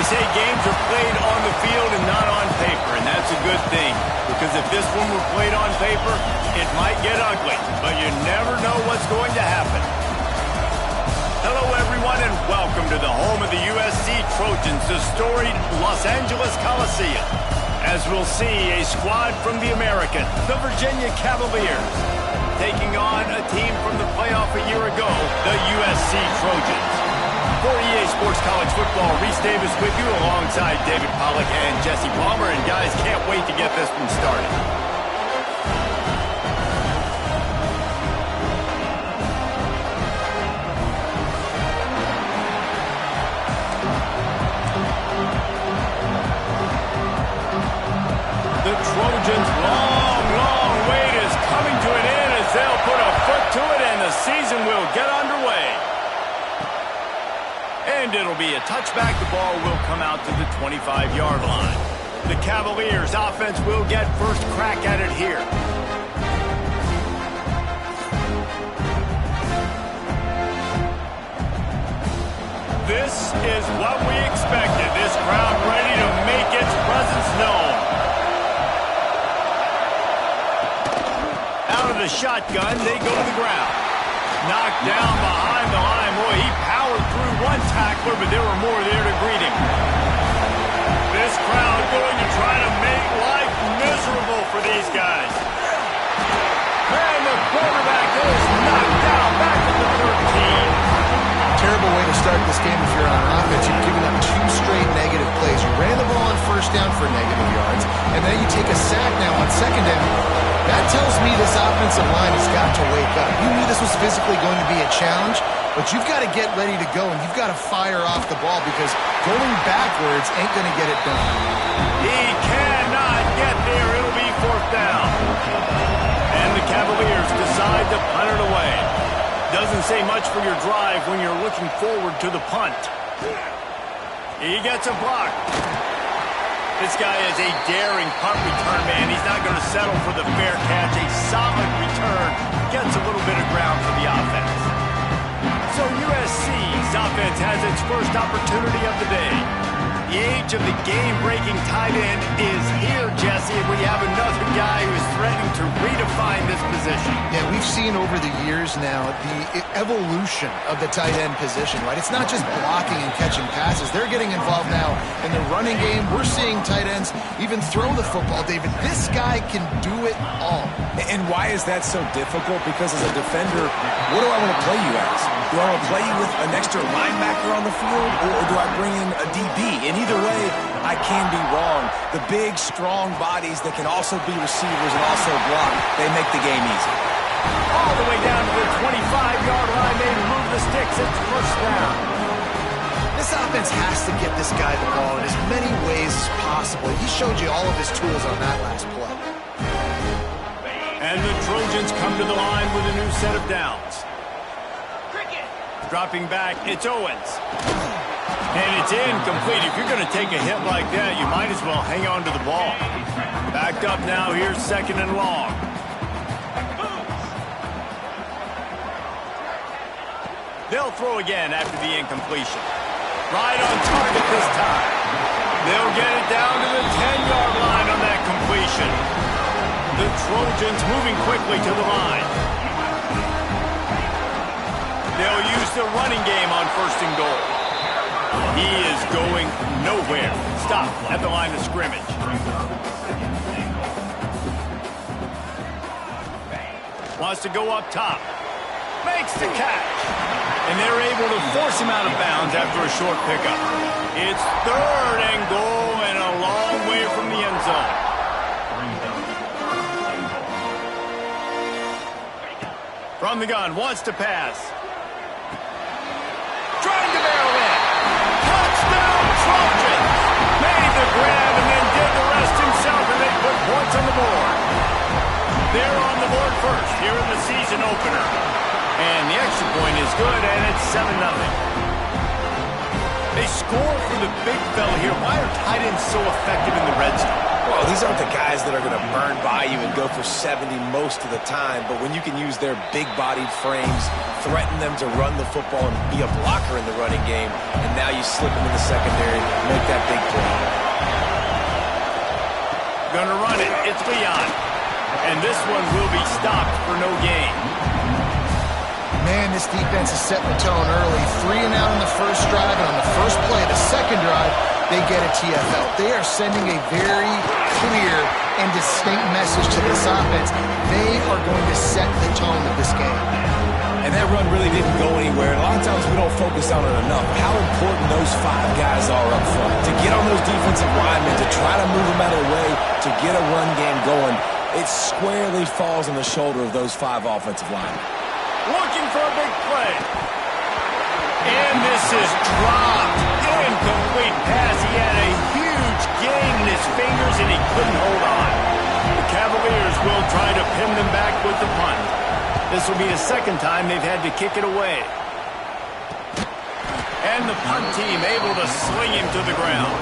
say games are played on the field and not on paper, and that's a good thing. Because if this one were played on paper, it might get ugly, but you never know what's going to happen. Hello, everyone, and welcome to the home of the USC Trojans, the storied Los Angeles Coliseum. As we'll see, a squad from the American, the Virginia Cavaliers, taking on a team from the playoff a year ago, the USC Trojans. For EA Sports College Football, Reese Davis with you alongside David Pollack and Jesse Palmer. And guys, can't wait to get this one started. The Trojans' long wait is coming to an end as they'll put a foot to it and the season will get underway. And it'll be a touchback. The ball will come out to the 25-yard line. The Cavaliers' offense will get first crack at it here. This is what we expected. This crowd ready to make its presence known. Out of the shotgun, they go to the ground. Knocked down behind the line. Boy, he powered through one tackler, but there were more there to greet him. This crowd going to try to make life miserable for these guys. And the quarterback is knocked down back at the 13. Terrible way to start this game if you're on offense. You've given up 2 straight negative plays. You ran the ball on first down for negative yards, and then you take a sack now on second down. That tells me this offensive line has got to wake up. You knew this was physically going to be a challenge, but you've got to get ready to go, and you've got to fire off the ball because going backwards ain't going to get it done. He cannot get there. It'll be fourth down. And the Cavaliers decide to punt it away. Doesn't say much for your drive when you're looking forward to the punt. He gets a block. This guy is a daring punt return man. He's not going to settle for the fair catch. A solid return gets a little bit of ground for the offense. So USC's offense has its first opportunity of the day. The age of the game-breaking tight end is here, Jesse, and we have another guy who is threatening to redefine this position. Yeah, we've seen over the years now the evolution of the tight end position, right? It's not just blocking and catching passes. They're getting involved now in the running game. We're seeing tight ends even throw the football, David. This guy can do it all. And why is that so difficult? Because as a defender, what do I want to play you as? Do I want to play you with an extra linebacker on the field, or do I bring in a DB? And either way, I can be wrong. The big, strong bodies that can also be receivers and also block, they make the game easy. All the way down to the 25-yard line, they move the sticks. It's first down. This offense has to get this guy the ball in as many ways as possible. He showed you all of his tools on that last play. And the Trojans come to the line with a new set of downs. Dropping back, it's Owens. And it's incomplete. If you're going to take a hit like that, you might as well hang on to the ball. Backed up now, here's second and long. They'll throw again after the incompletion. Right on target this time. They'll get it down to the 10-yard line on that completion. The Trojans moving quickly to the line. They'll use the running game on first and goal. He is going nowhere. Stop at the line of scrimmage. Wants to go up top. Makes the catch. And they're able to force him out of bounds after a short pickup. It's third and goal and a long way from the end zone. From the gun, wants to pass. Trying to barrel in. Touchdown, Trojans! Made the grab and then did the rest himself, and they put points on the board. They're on the board first here in the season opener. And the extra point is good, and it's 7-0. They score for the big fella here. Why are tight ends so effective in the red zone? Well, these aren't the guys that are going to burn by you and go for 70 most of the time, but when you can use their big-bodied frames, threaten them to run the football and be a blocker in the running game, and now you slip them in the secondary, make that big play. Gonna run it. It's Leon. And this one will be stopped for no gain. Man, this defense is setting the tone early. 3 and out on the first drive, and on the first play of the second drive, they get a TFL. They are sending a very clear and distinct message to this offense. They are going to set the tone of this game. And that run really didn't go anywhere. And a lot of times we don't focus on it enough. How important those 5 guys are up front. To get on those defensive linemen, to try to move them out of the way, to get a run game going, it squarely falls on the shoulder of those 5 offensive linemen. Looking for a big play. And this is dropped. Incomplete pass. He had a huge gain in his fingers, and he couldn't hold on. The Cavaliers will try to pin them back with the punt. This will be the second time they've had to kick it away. And the punt team able to sling him to the ground.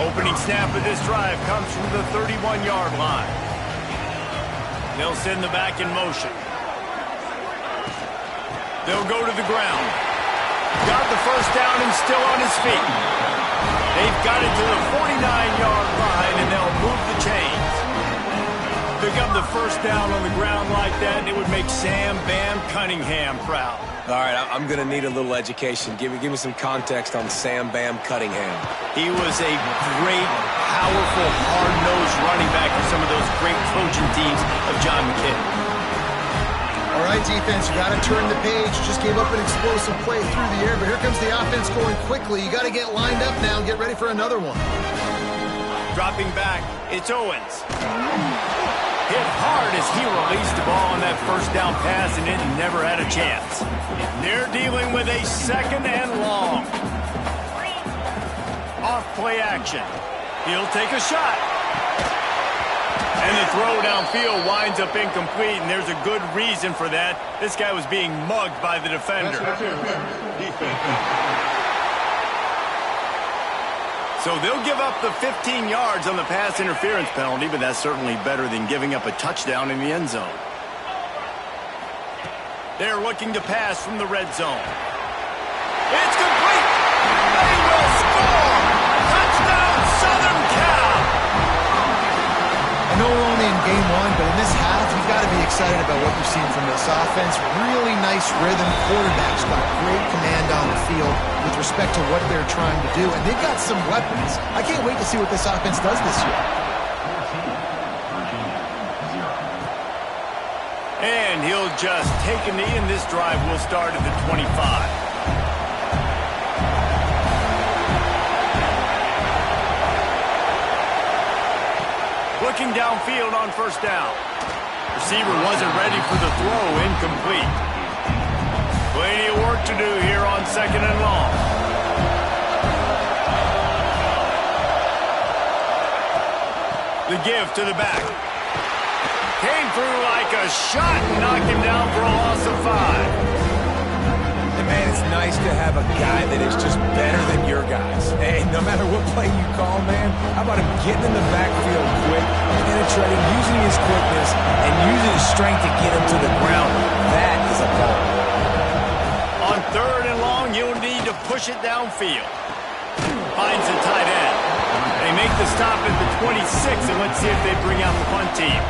Opening snap of this drive comes from the 31-yard line. They'll send the back in motion. They'll go to the ground. Got the first down and still on his feet. They've got it to the 49-yard line, and they'll move the chains. Pick up the first down on the ground like that, and it would make Sam Bam Cunningham proud. All right, I'm going to need a little education. Give me some context on Sam Bam Cunningham. He was a great, powerful, hard-nosed running back for some of those great Trojan teams of John McKay. All right, defense, you got to turn the page. Just gave up an explosive play through the air, but here comes the offense going quickly. You got to get lined up now and get ready for another one. Dropping back, it's Owens. Hit hard as he released the ball on that first down pass, and it never had a chance. They're dealing with a second and long. Off play action. He'll take a shot. And the throw downfield winds up incomplete, and there's a good reason for that. This guy was being mugged by the defender. So they'll give up the 15 yards on the pass interference penalty, but that's certainly better than giving up a touchdown in the end zone. They're looking to pass from the red zone. It's complete! They will score! Touchdown, Southern Cal! I know we're only in game 1, but in this half, you've got to be excited about what you've seen from this offense. Really nice rhythm. Quarterback's got great command on the field with respect to what they're trying to do, and they've got some weapons. I can't wait to see what this offense does this year. And he'll just take a knee, and this drive will start at the 25. Looking downfield on first down. Receiver wasn't ready for the throw, incomplete. Plenty of work to do here on second and long. The give to the back. Came through like a shot and knocked him down for a loss of 5. And man, it's nice to have a guy that is just better than your guys. Hey, no matter what play you call, man, how about him getting in the backfield quick, penetrating, using his quickness, and using his strength to get him to the ground. That is a ball. On third and long, you'll need to push it downfield. Finds the tight end. They make the stop at the 26, and let's see if they bring out the punt team.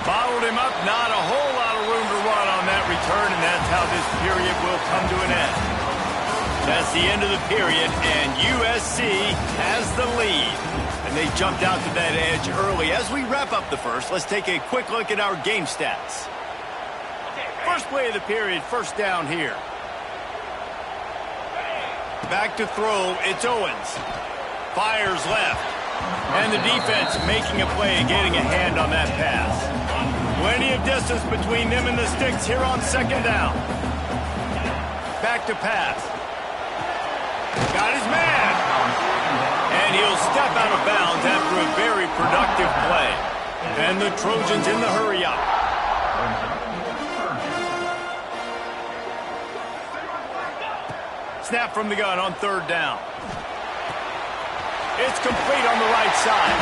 Bottled him up, not a whole lot of room to run on that return, and that's how this period will come to an end. That's the end of the period, and USC has the lead. And they jumped out to that edge early. As we wrap up the first, let's take a quick look at our game stats. First play of the period, first down here. Back to throw, it's Owens. Fires left. And the defense making a play, getting a hand on that pass. Plenty of distance between them and the sticks here on second down. Back to pass. Got his man. And he'll step out of bounds after a very productive play. And the Trojans in the hurry up. Snap from the gun on third down. It's complete on the right side.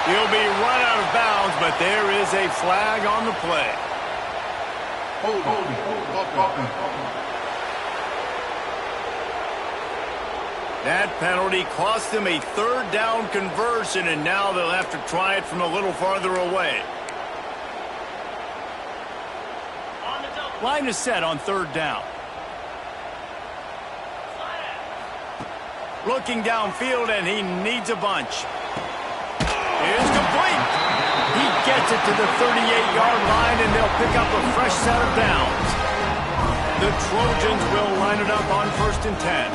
He'll be run out of bounds, but there is a flag on the play. That penalty cost them a third down conversion, and now they'll have to try it from a little farther away. Line is set on third down. Looking downfield, and he needs a bunch. It's complete. He gets it to the 38-yard line, and they'll pick up a fresh set of downs. The Trojans will line it up on 1st and 10.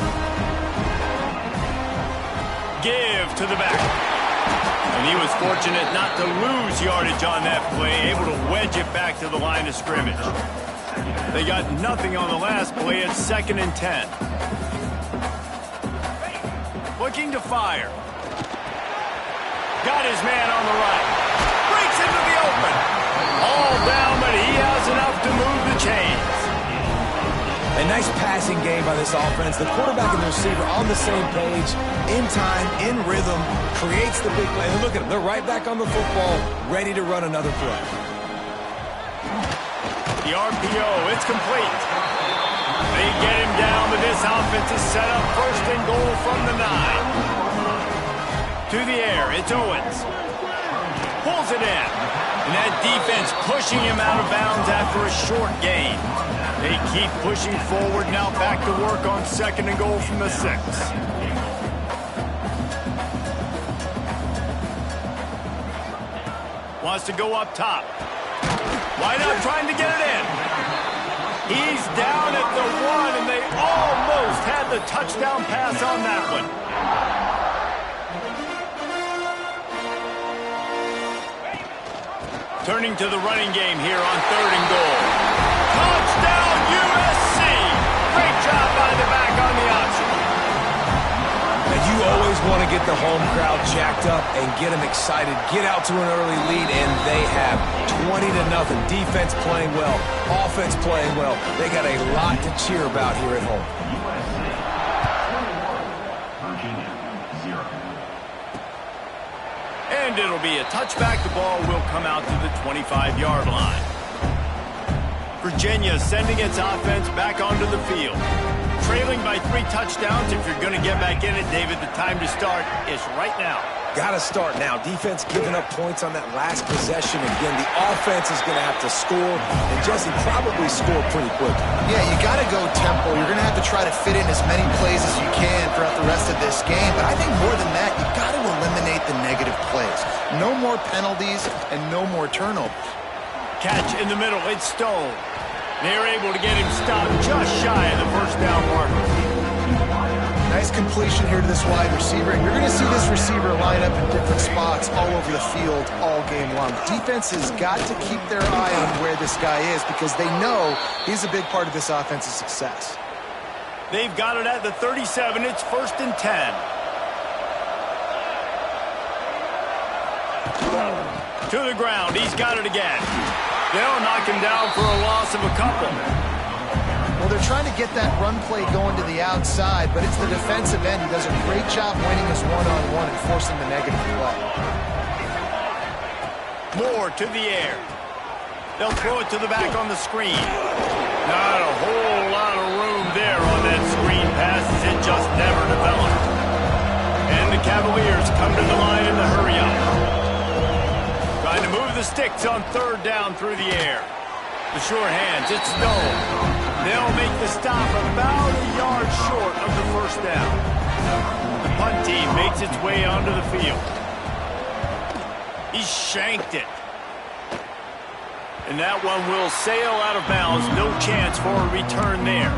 Give to the back. And he was fortunate not to lose yardage on that play, able to wedge it back to the line of scrimmage. They got nothing on the last play at 2nd and 10. Looking to fire. Got his man on the right. Breaks into the open. All down, but he has enough to move the chains. A nice passing game by this offense. The quarterback and the receiver on the same page, in time, in rhythm, creates the big play. And look at them. They're right back on the football, ready to run another play. The RPO, it's complete. They get him down, but this offense is set up 1st and goal from the 9. To the air, it's Owens. Pulls it in. And that defense pushing him out of bounds after a short gain. They keep pushing forward, now back to work on 2nd and goal from the 6. Wants to go up top. Why not trying to get it in? He's down at the 1, and they almost had the touchdown pass on that one. Turning to the running game here on 3rd and goal. Touchdown, USC! Great job by the back on the option. And you always want to get the home crowd jacked up and get them excited. Get out to an early lead, and they have 20-0. Defense playing well, offense playing well. They got a lot to cheer about here at home. And it'll be a touchback. The ball will come out to the 25-yard line. Virginia sending its offense back onto the field. Trailing by 3 touchdowns. If you're going to get back in it, David, the time to start is right now. Got to start now. Defense giving up points on that last possession. Again, the offense is going to have to score, and Jesse probably score pretty quick. Yeah, you got to go tempo. You're going to have to try to fit in as many plays as you can throughout the rest of this game. But I think more than that, you got to eliminate the negative plays. No more penalties and no more turnovers. Catch in the middle. It's Stone. They're able to get him stopped just shy of the 1st down marker. Nice completion here to this wide receiver. And you're going to see this receiver line up in different spots all over the field all game long. Defense has got to keep their eye on where this guy is because they know he's a big part of this offense's success. They've got it at the 37. It's 1st and 10. To the ground. He's got it again. They'll knock him down for a loss of a couple. Well, they're trying to get that run play going to the outside, but it's the defensive end who does a great job winning his one-on-one and forcing the negative play. Moore to the air. They'll throw it to the back on the screen. Not a whole lot of room there on that screen pass as it just never developed. And the Cavaliers come to the line in the hurry-up. Trying to move the sticks on 3rd down through the air. The short hands, it's Stone. They'll make the stop about a yard short of the 1st down. The punt team makes its way onto the field. He shanked it. And that one will sail out of bounds. No chance for a return there.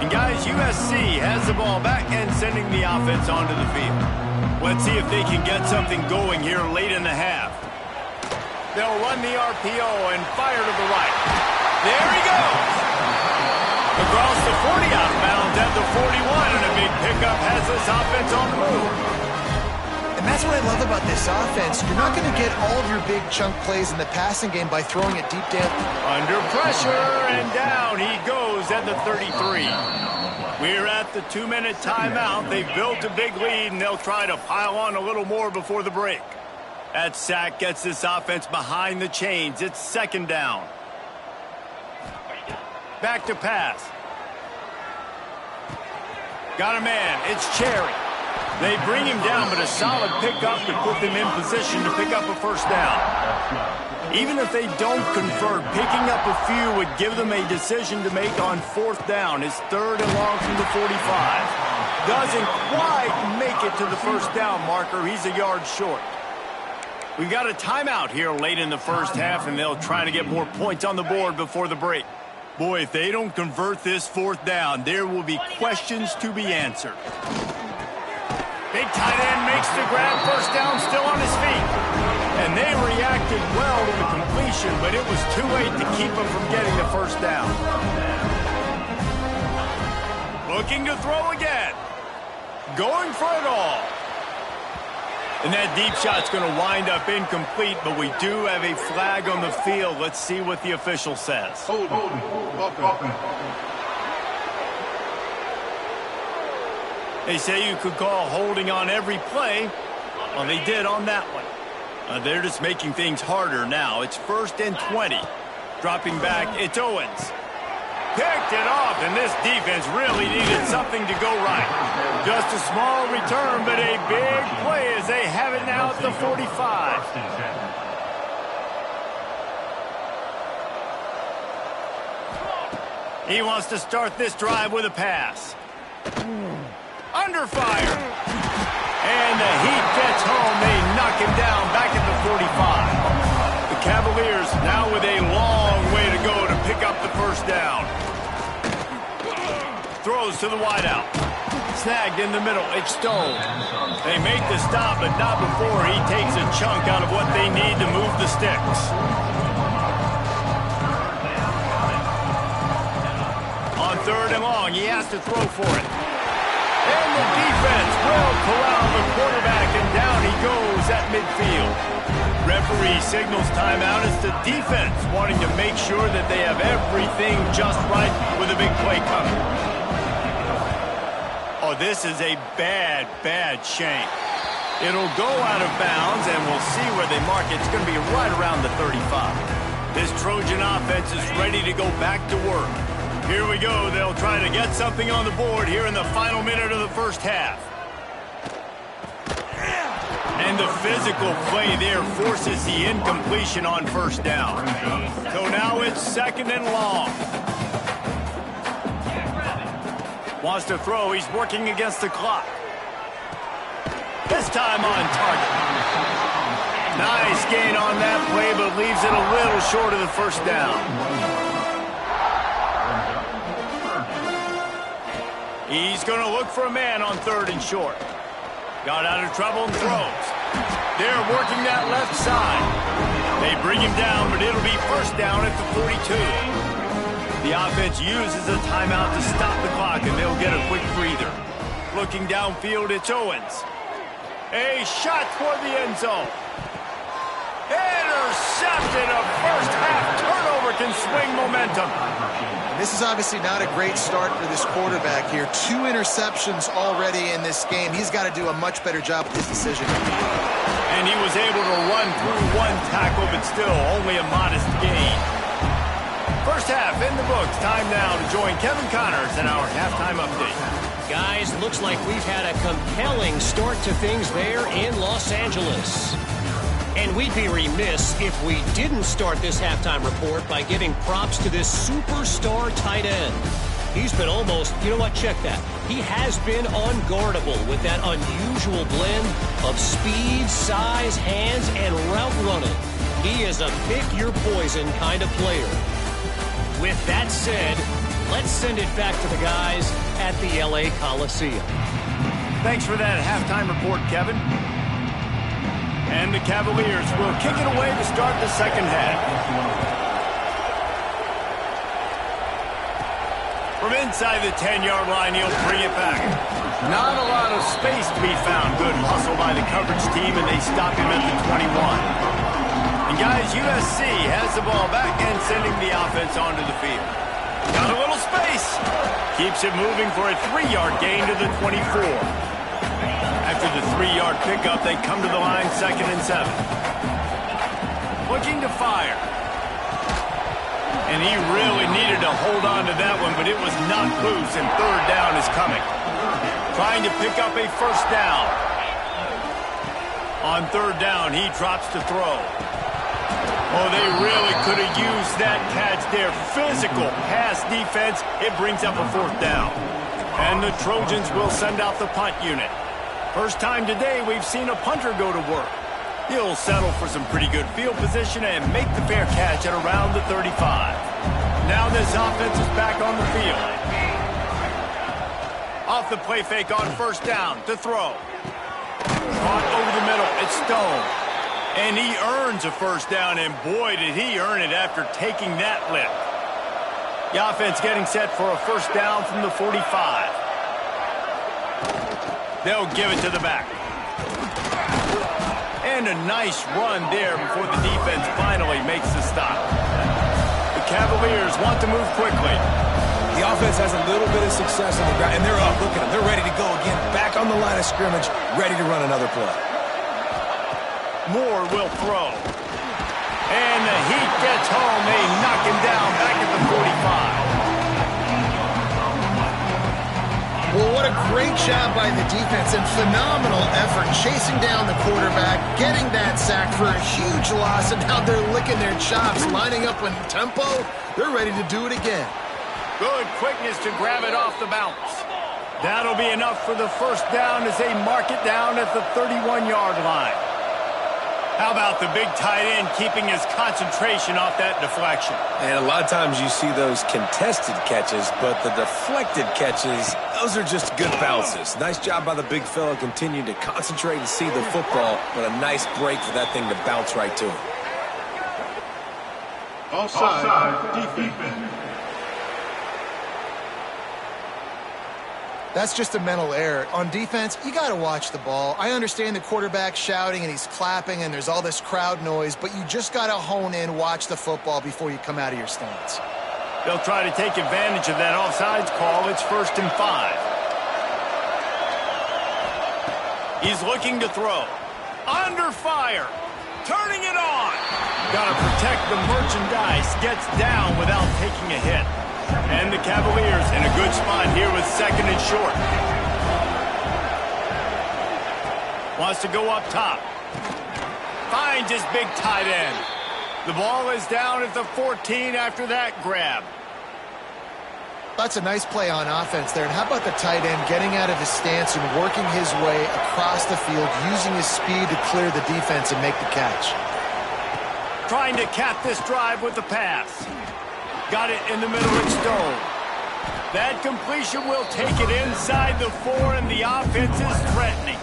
And guys, USC has the ball back and sending the offense onto the field. Let's see if they can get something going here late in the half. They'll run the RPO and fire to the right. There he goes. Across the 40 out of bounds at the 41, and a big pickup has this offense on the move. And that's what I love about this offense. You're not going to get all of your big chunk plays in the passing game by throwing it deep down. Under pressure, and down he goes at the 33. We're at the 2-minute timeout. They've built a big lead, and they'll try to pile on a little more before the break. That sack gets this offense behind the chains. It's second down. Back to pass. Got a man. It's Cherry. They bring him down, but a solid pickup to put them in position to pick up a first down. Even if they don't convert, picking up a few would give them a decision to make on fourth down. It's third and long from the 45. Doesn't quite make it to the first down marker. He's a yard short. We've got a timeout here late in the first half, and they'll try to get more points on the board before the break. Boy, if they don't convert this fourth down, there will be questions to be answered. Big tight end makes the grab, first down, still on his feet. And they reacted well to the completion, but it was too late to keep him from getting the first down. Looking to throw again. Going for it all. And that deep shot's going to wind up incomplete, but we do have a flag on the field. Let's see what the official says. Hold on. Welcome. They say you could call holding on every play. Well, they did on that one. They're just making things harder now. It's 1st and 20. Dropping back, it's Owens. Picked it off, and this defense really needed something to go right. Just a small return, but a big play as they have it now at the 45. He wants to start this drive with a pass. Under fire. And the heat gets home. They knock him down back at the 45. The Cavaliers now with a long way to go to pick up the first down. Throws to the wideout. Snagged in the middle. It's Stone. They make the stop, but not before he takes a chunk out of what they need to move the sticks. On 3rd and long, he has to throw for it. And the defense will corral the quarterback, and down he goes at midfield. Referee signals timeout. It's the defense wanting to make sure that they have everything just right with a big play coming. Oh, this is a bad, bad shank. It'll go out of bounds, and we'll see where they mark it. It's going to be right around the 35. This Trojan offense is ready to go back to work. Here we go. They'll try to get something on the board here in the final minute of the first half. And the physical play there forces the incompletion on first down. So now it's 2nd and long. Wants to throw. He's working against the clock. This time on target. Nice gain on that play, but leaves it a little short of the first down. He's going to look for a man on 3rd and short. Got out of trouble and throws. They're working that left side. They bring him down, but it'll be first down at the 42. The offense uses a timeout to stop the clock, and they'll get a quick breather. Looking downfield, it's Owens. A shot toward the end zone. Intercepted. A first half turnover can swing momentum. This is obviously not a great start for this quarterback here. 2 interceptions already in this game. He's got to do a much better job with his decision. And he was able to run through 1 tackle, but still only a modest gain. First half in the books. Time now to join Kevin Connors in our halftime update. Guys, looks like we've had a compelling start to things there in Los Angeles. And we'd be remiss if we didn't start this halftime report by giving props to this superstar tight end. He's been almost, you know what, check that. He has been unguardable with that unusual blend of speed, size, hands, and route running. He is a pick-your-poison kind of player. With that said, let's send it back to the guys at the L.A. Coliseum. Thanks for that halftime report, Kevin. And the Cavaliers will kick it away to start the second half. From inside the 10-yard line, he'll bring it back. Not a lot of space to be found. Good hustle by the coverage team, and they stop him at the 21. And guys, USC has the ball back and sending the offense onto the field. Got a little space. Keeps it moving for a 3-yard gain to the 24. After the 3-yard pickup, they come to the line 2nd and 7. Looking to fire. And he really needed to hold on to that one, but it was not loose, and 3rd down is coming. Trying to pick up a 1st down. On 3rd down, he drops to throw. Oh, they really could have used that catch there. Physical pass defense. It brings up a 4th down. And the Trojans will send out the punt unit. First time today we've seen a punter go to work. He'll settle for some pretty good field position and make the fair catch at around the 35. Now this offense is back on the field. Off the play fake on 1st down to throw. Caught over the middle. It's Stone. And he earns a 1st down, and boy, did he earn it after taking that lift. The offense getting set for a 1st down from the 45. They'll give it to the back. And a nice run there before the defense finally makes the stop. The Cavaliers want to move quickly. The offense has a little bit of success on the ground, and they're up. Look at them. They're ready to go again. Back on the line of scrimmage, ready to run another play. Moore will throw. And the Heat gets home. They knock him down back at the 45. Well, what a great job by the defense and phenomenal effort chasing down the quarterback, getting that sack for a huge loss, and now they're licking their chops, lining up in tempo. They're ready to do it again. Good quickness to grab it off the bounce. That'll be enough for the 1st down as they mark it down at the 31-yard line. How about the big tight end keeping his concentration off that deflection? And a lot of times you see those contested catches, but the deflected catches, those are just good bounces. Nice job by the big fella, continuing to concentrate and see the football, but a nice break for that thing to bounce right to him. Offside, defense. That's just a mental error. On defense, you got to watch the ball. I understand the quarterback shouting and he's clapping and there's all this crowd noise, but you just got to hone in, watch the football before you come out of your stance. They'll try to take advantage of that offsides call. It's 1st and 5. He's looking to throw. Under fire. Turning it on. Got to protect the merchandise. Gets down without taking a hit. And the Cavaliers in a good spot here with 2nd and short. Wants to go up top. Finds his big tight end. The ball is down at the 14 after that grab. That's a nice play on offense there. And how about the tight end getting out of his stance and working his way across the field, using his speed to clear the defense and make the catch. Trying to cap this drive with the pass. Got it in the middle of Stone. That completion will take it inside the 4, and the offense is threatening.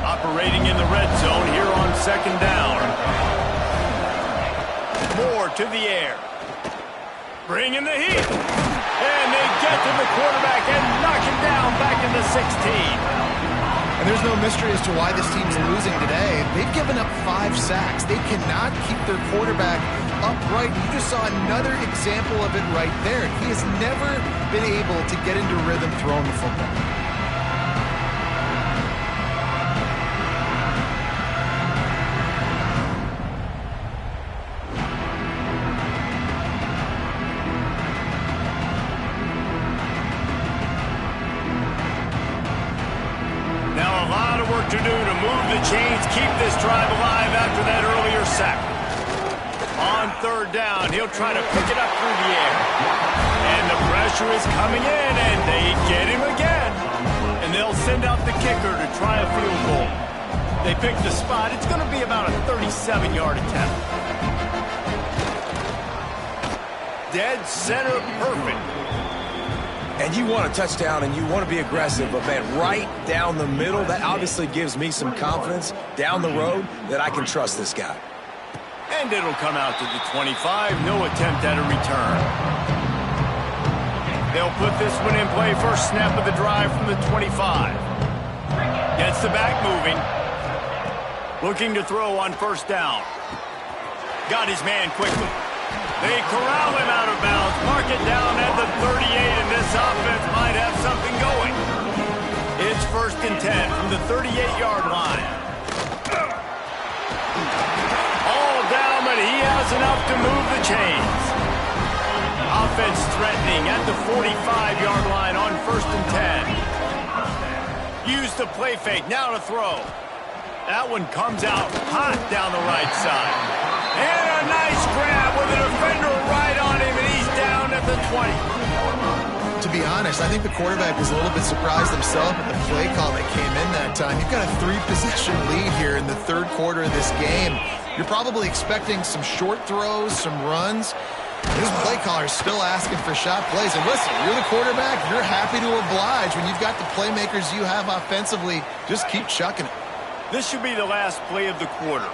Operating in the red zone here on 2nd down. Moore to the air. Bringing the heat. And they get to the quarterback and knock him down back in the 16. And there's no mystery as to why this team's losing today. They've given up 5 sacks. They cannot keep their quarterback upright. You just saw another example of it right there. He has never been able to get into rhythm throwing the football. To do to move the chains, keep this drive alive after that earlier sack. On 3rd down, he'll try to pick it up through the air. And the pressure is coming in, and they get him again. And they'll send out the kicker to try a field goal. They pick the spot. It's going to be about a 37-yard attempt. Dead center perfect. And you want a touchdown and you want to be aggressive, but man, right down the middle, that obviously gives me some confidence down the road that I can trust this guy. And it'll come out to the 25. No attempt at a return. They'll put this one in play first snap of the drive from the 25. Gets the back moving. Looking to throw on first down. Got his man quickly. They corral him out of bounds. Mark it down at the 38, and this offense might have something going. It's 1st and 10 from the 38-yard line. All down, but he has enough to move the chains. Offense threatening at the 45-yard line on 1st and 10. Use the play fake, now to throw. That one comes out hot down the right side. And a nice grab with a defender right on him, and he's down at the 20. To be honest, I think the quarterback was a little bit surprised himself at the play call that came in that time. You've got a 3-possession lead here in the 3rd quarter of this game. You're probably expecting some short throws, some runs. This play caller is still asking for shot plays. And listen, you're the quarterback. You're happy to oblige. When you've got the playmakers you have offensively, just keep chucking it. This should be the last play of the quarter.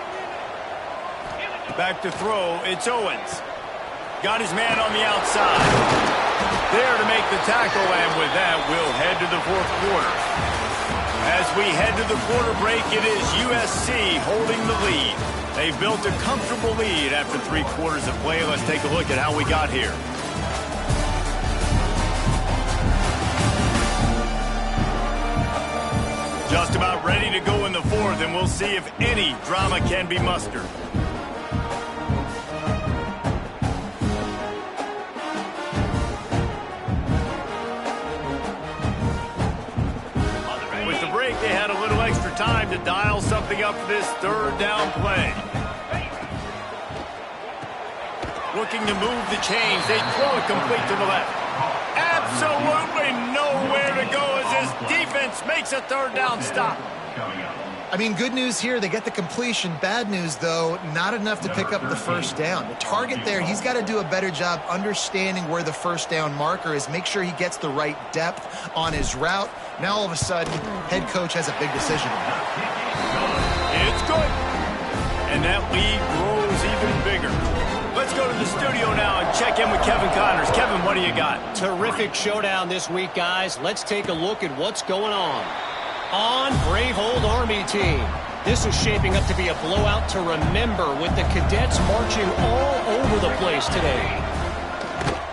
Back to throw, it's Owens. Got his man on the outside. There to make the tackle, and with that, we'll head to the 4th quarter. As we head to the quarter break, it is USC holding the lead. They've built a comfortable lead after 3 quarters of play. Let's take a look at how we got here. Just about ready to go in the 4th, and we'll see if any drama can be mustered. With the break, they had a little extra time to dial something up for this 3rd down play. Looking to move the chains. They throw it complete to the left. Absolutely nowhere to go as this defense makes a 3rd down stop. I mean, good news here, they get the completion. Bad news, though, not enough to pick up the 1st down. The target there, he's got to do a better job understanding where the 1st down marker is, make sure he gets the right depth on his route. Now, all of a sudden, head coach has a big decision to make. It's good. And that lead grows even bigger. Let's go to the studio now and check in with Kevin Connors. Kevin, what do you got? Terrific showdown this week, guys. Let's take a look at what's going on. On Brave Old Army team. This is shaping up to be a blowout to remember with the cadets marching all over the place today.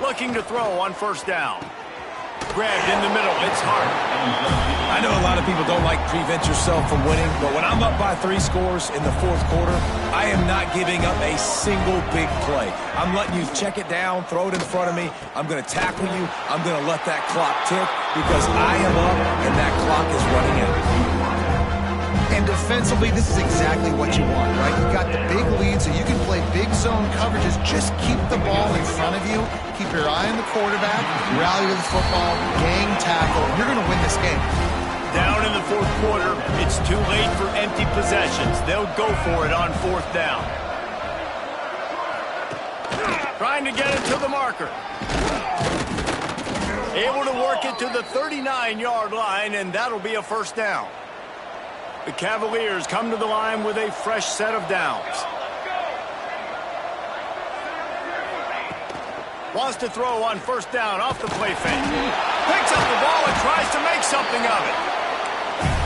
Looking to throw on 1st down. Grabbed in the middle. It's hard. I know a lot of people don't like prevent yourself from winning, but when I'm up by 3 scores in the 4th quarter, I am not giving up a single big play. I'm letting you check it down, throw it in front of me. I'm going to tackle you. I'm going to let that clock tick because I am up and that clock is running out. And defensively, this is exactly what you want, right? You've got the big lead, so you can play big zone coverages. Just keep the ball in front of you. Keep your eye on the quarterback. Rally to the football. Gang tackle. You're going to win this game. Down in the 4th quarter, it's too late for empty possessions. They'll go for it on 4th down. Trying to get it to the marker. Able to work it to the 39-yard line, and that'll be a 1st down. The Cavaliers come to the line with a fresh set of downs. Wants to throw on 1st down off the play fake. Picks up the ball and tries to make something of it.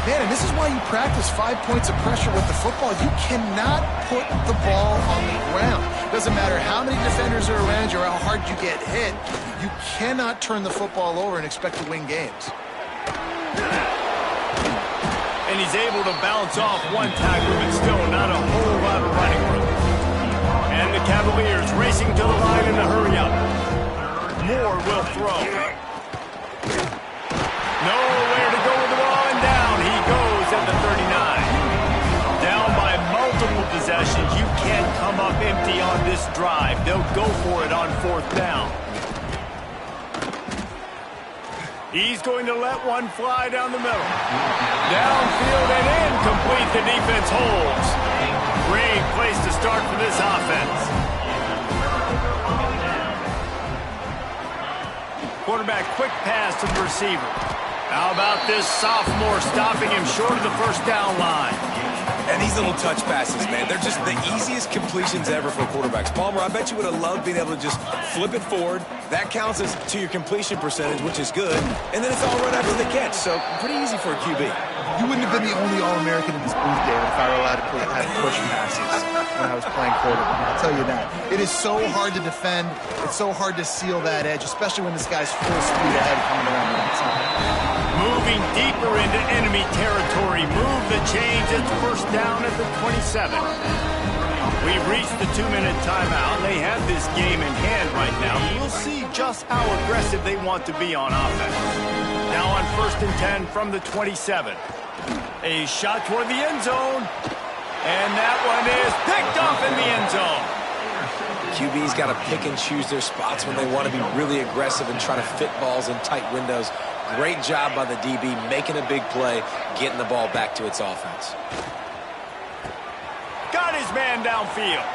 Man, and this is why you practice 5 points of pressure with the football. You cannot put the ball on the ground. Doesn't matter how many defenders are around you or how hard you get hit. You cannot turn the football over and expect to win games. And he's able to bounce off one tackle, but still not a whole lot of running room. And the Cavaliers racing to the line in a hurry up. Moore will throw. Nowhere to go with the ball, and down he goes at the 39. Down by multiple possessions. You can't come up empty on this drive. They'll go for it on 4th down. He's going to let one fly down the middle. Downfield and incomplete. The defense holds. Great place to start for this offense. Quarterback quick pass to the receiver. How about this sophomore stopping him short of the 1st down line? And these little touch passes, man, they're just the easiest completions ever for quarterbacks. Palmer, I bet you would have loved being able to just flip it forward. That counts as to your completion percentage, which is good. And then it's all right after the catch, so pretty easy for a QB. You wouldn't have been the only All-American in this booth, David, if I were allowed to have push passes when I was playing quarterback. I'll tell you that. It is so hard to defend. It's so hard to seal that edge, especially when this guy's full speed ahead coming around the outside. Moving deeper into enemy territory. Move the chains. It's first down at the 27. We've reached the 2-minute timeout. They have this game in hand right now. We'll see just how aggressive they want to be on offense. Now on 1st and 10 from the 27. A shot toward the end zone. And that one is picked off in the end zone. QB's got to pick and choose their spots when they want to be really aggressive and try to fit balls in tight windows. Great job by the DB making a big play, getting the ball back to its offense. Got his man downfield.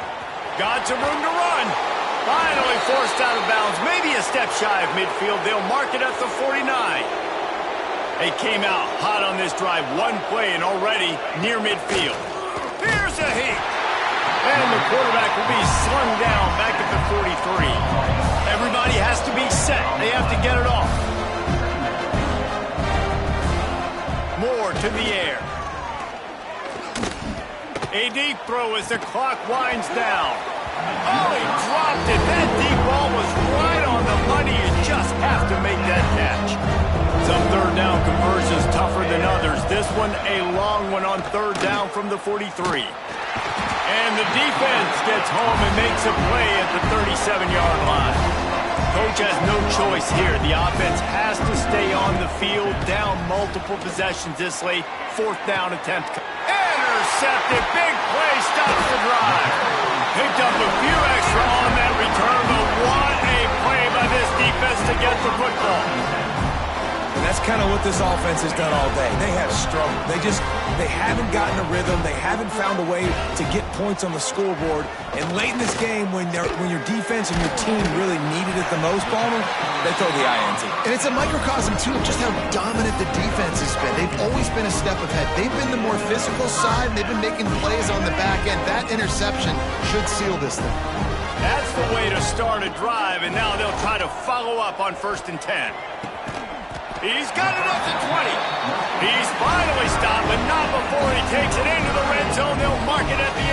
Got some room to run. Finally forced out of bounds. Maybe a step shy of midfield. They'll mark it at the 49. They came out hot on this drive. One play and already near midfield. Here's a hit. And the quarterback will be slung down back at the 43. Everybody has to be set. They have to get it off. More to the air. A deep throw as the clock winds down. Oh, he dropped it. That deep ball was right on the money. You just have to make that catch. Some third down conversions tougher than others. This one a long one on 3rd down from the 43. And the defense gets home and makes a play at the 37-yard line. Coach has no choice here. The offense has to stay on the field, down multiple possessions this late. 4th down attempt. Intercepted. Big play stops the drive. Picked up a few extra on that return, but what a play by this defense to get the football. And that's kind of what this offense has done all day. They have struggled. They haven't gotten a rhythm. They haven't found a way to get points on the scoreboard. And late in this game, when your defense and your team really needed it the most, Palmer, they throw the INT. And it's a microcosm, too, of just how dominant the defense has been. They've always been a step ahead. They've been the more physical side, and they've been making plays on the back end. That interception should seal this thing. That's the way to start a drive, and now they'll try to follow up on 1st and 10. He's got it up to 20. He's finally stopped, but not before he takes it into the red zone. They'll mark it at the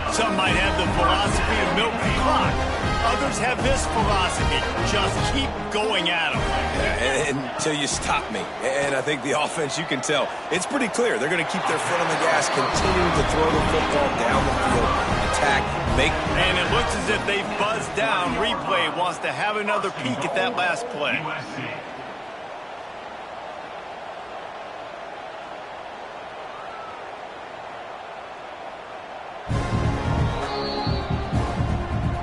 18. Some might have the philosophy of milk the clock. Others have this philosophy. Just keep going at them. Until you stop me. And I think the offense, you can tell, it's pretty clear. They're going to keep their foot on the gas, continuing to throw the football down the field, attack, make. And it looks as if they buzzed down. Replay wants to have another peek at that last play.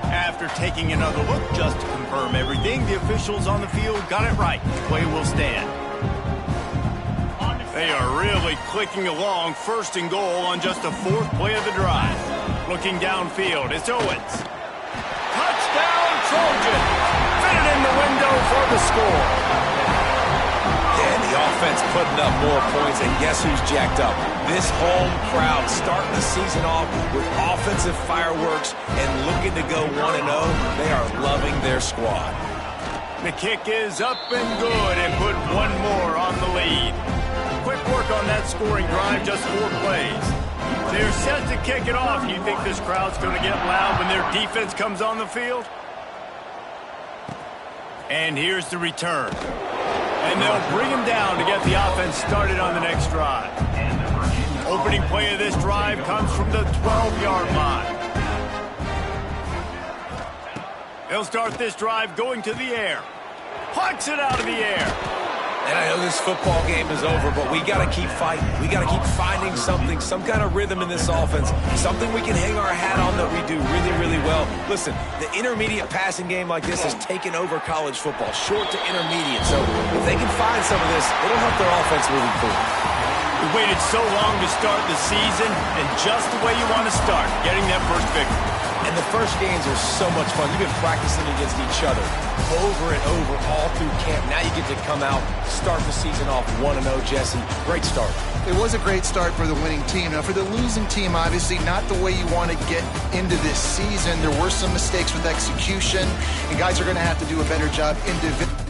After taking another look just to confirm everything, the officials on the field got it right. Play will stand. They are really clicking along. 1st and goal on just the 4th play of the drive. Looking downfield, it's Owens. Touchdown, Trojan! Fitted in the window for the score. And the offense putting up more points, and guess who's jacked up? This home crowd starting the season off with offensive fireworks and looking to go 1-0. They are loving their squad. The kick is up and good and put one more on the lead. Quick work on that scoring drive, just 4 plays. They're set to kick it off. You think this crowd's going to get loud when their defense comes on the field? And here's the return. And they'll bring him down to get the offense started on the next drive. Opening play of this drive comes from the 12-yard line. They'll start this drive going to the air. Plucks it out of the air. And I know this football game is over, but we got to keep fighting. We got to keep finding something, some kind of rhythm in this offense, something we can hang our hat on that we do really, really well. Listen, the intermediate passing game like this has taken over college football, short to intermediate. So if they can find some of this, it'll help their offense moving forward. We waited so long to start the season, and just the way you want to start, getting that first victory. And the first games are so much fun. You've been practicing against each other over and over all through camp. Now you get to come out, start the season off 1-0, Jesse. Great start. It was a great start for the winning team. Now, for the losing team, obviously not the way you want to get into this season. There were some mistakes with execution, and guys are going to have to do a better job individually.